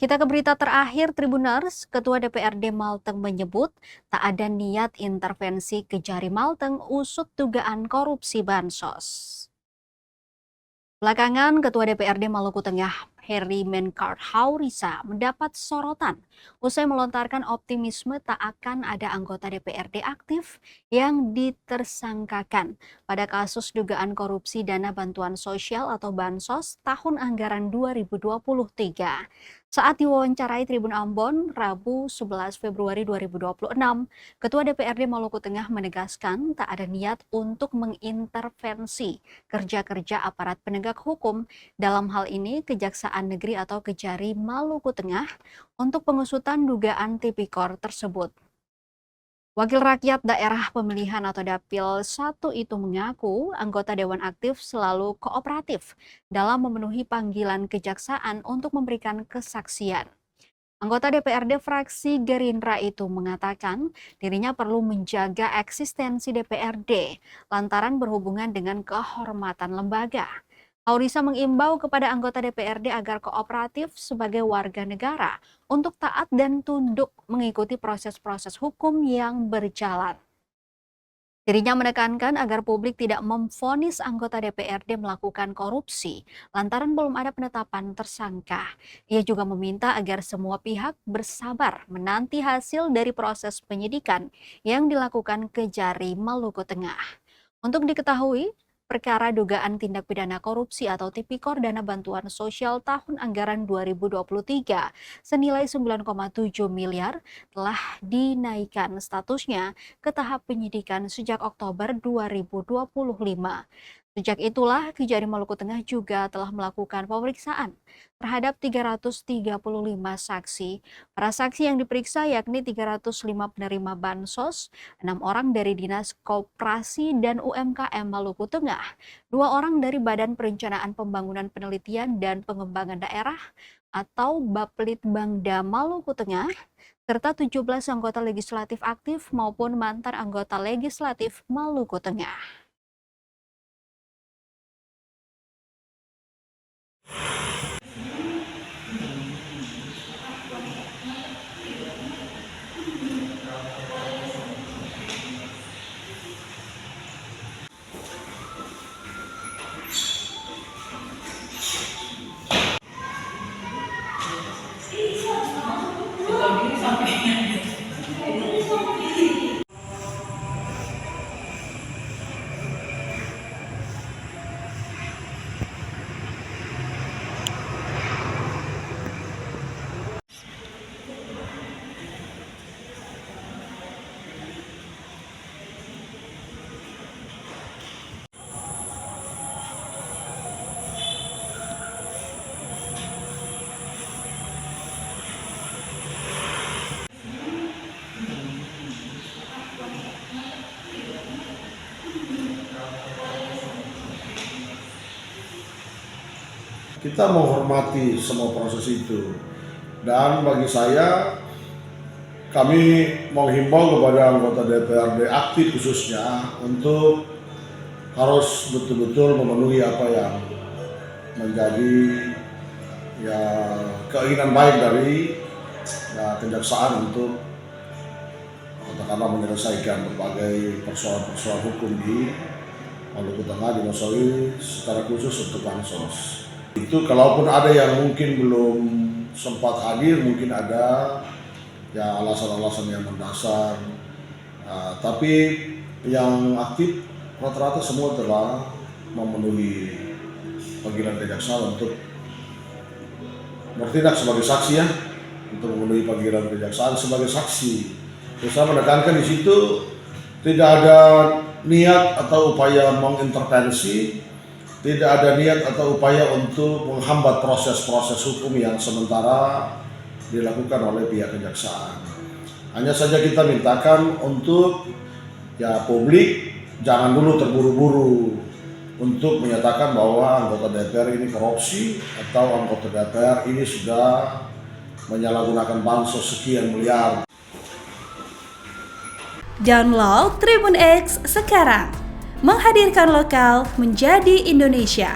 Kita ke berita terakhir, Tribuners. Ketua DPRD Malteng menyebut tak ada niat intervensi Kejari Malteng usut dugaan korupsi bansos. Belakangan, Ketua DPRD Maluku Tengah Heri Menkarthaurisa mendapat sorotan usai melontarkan optimisme tak akan ada anggota DPRD aktif yang ditersangkakan pada kasus dugaan korupsi dana bantuan sosial atau bansos tahun anggaran 2023. Saat diwawancarai Tribun Ambon, Rabu 11 Februari 2026, Ketua DPRD Maluku Tengah menegaskan tak ada niat untuk mengintervensi kerja-kerja aparat penegak hukum, dalam hal ini Kejaksaan Negeri atau Kejari Maluku Tengah, untuk pengusutan dugaan tipikor tersebut. Wakil Rakyat Daerah Pemilihan atau Dapil 1 itu mengaku anggota Dewan Aktif selalu kooperatif dalam memenuhi panggilan kejaksaan untuk memberikan kesaksian. Anggota DPRD fraksi Gerindra itu mengatakan dirinya perlu menjaga eksistensi DPRD lantaran berhubungan dengan kehormatan lembaga. Haurisa mengimbau kepada anggota DPRD agar kooperatif sebagai warga negara untuk taat dan tunduk mengikuti proses-proses hukum yang berjalan. Dirinya menekankan agar publik tidak memvonis anggota DPRD melakukan korupsi lantaran belum ada penetapan tersangka. Ia juga meminta agar semua pihak bersabar menanti hasil dari proses penyidikan yang dilakukan Kejari Maluku Tengah. Untuk diketahui, perkara dugaan tindak pidana korupsi atau tipikor dana bantuan sosial tahun anggaran 2023 senilai 9,7 miliar telah dinaikkan statusnya ke tahap penyidikan sejak Oktober 2025. Sejak itulah Kejari Maluku Tengah juga telah melakukan pemeriksaan terhadap 335 saksi. Para saksi yang diperiksa yakni 305 penerima bansos, 6 orang dari Dinas Koperasi dan UMKM Maluku Tengah, 2 orang dari Badan Perencanaan Pembangunan Penelitian dan Pengembangan Daerah atau Bapelitbangda Maluku Tengah, serta 17 anggota legislatif aktif maupun mantan anggota legislatif Maluku Tengah. Kita menghormati semua proses itu, dan bagi saya, kami menghimbau kepada anggota DPRD aktif khususnya untuk harus betul-betul memenuhi apa yang menjadi keinginan baik dari kejaksaan untuk katakanlah menyelesaikan berbagai persoalan-persoalan hukum di Maluku Tengah, di Mosowi secara khusus untuk bansos. Itu kalaupun ada yang mungkin belum sempat hadir, mungkin ada alasan-alasan yang mendasar, tapi yang aktif rata-rata semua telah memenuhi panggilan kejaksaan untuk bertindak sebagai saksi, untuk memenuhi panggilan kejaksaan sebagai saksi. Terus saya menekankan di situ tidak ada niat atau upaya mengintervensi, tidak ada niat atau upaya untuk menghambat proses-proses hukum yang sementara dilakukan oleh pihak kejaksaan. Hanya saja kita mintakan untuk publik jangan dulu terburu-buru untuk menyatakan bahwa anggota DPR ini korupsi atau anggota DPR ini sudah menyalahgunakan bansos sekian miliar. Download Tribun X sekarang, menghadirkan lokal menjadi Indonesia.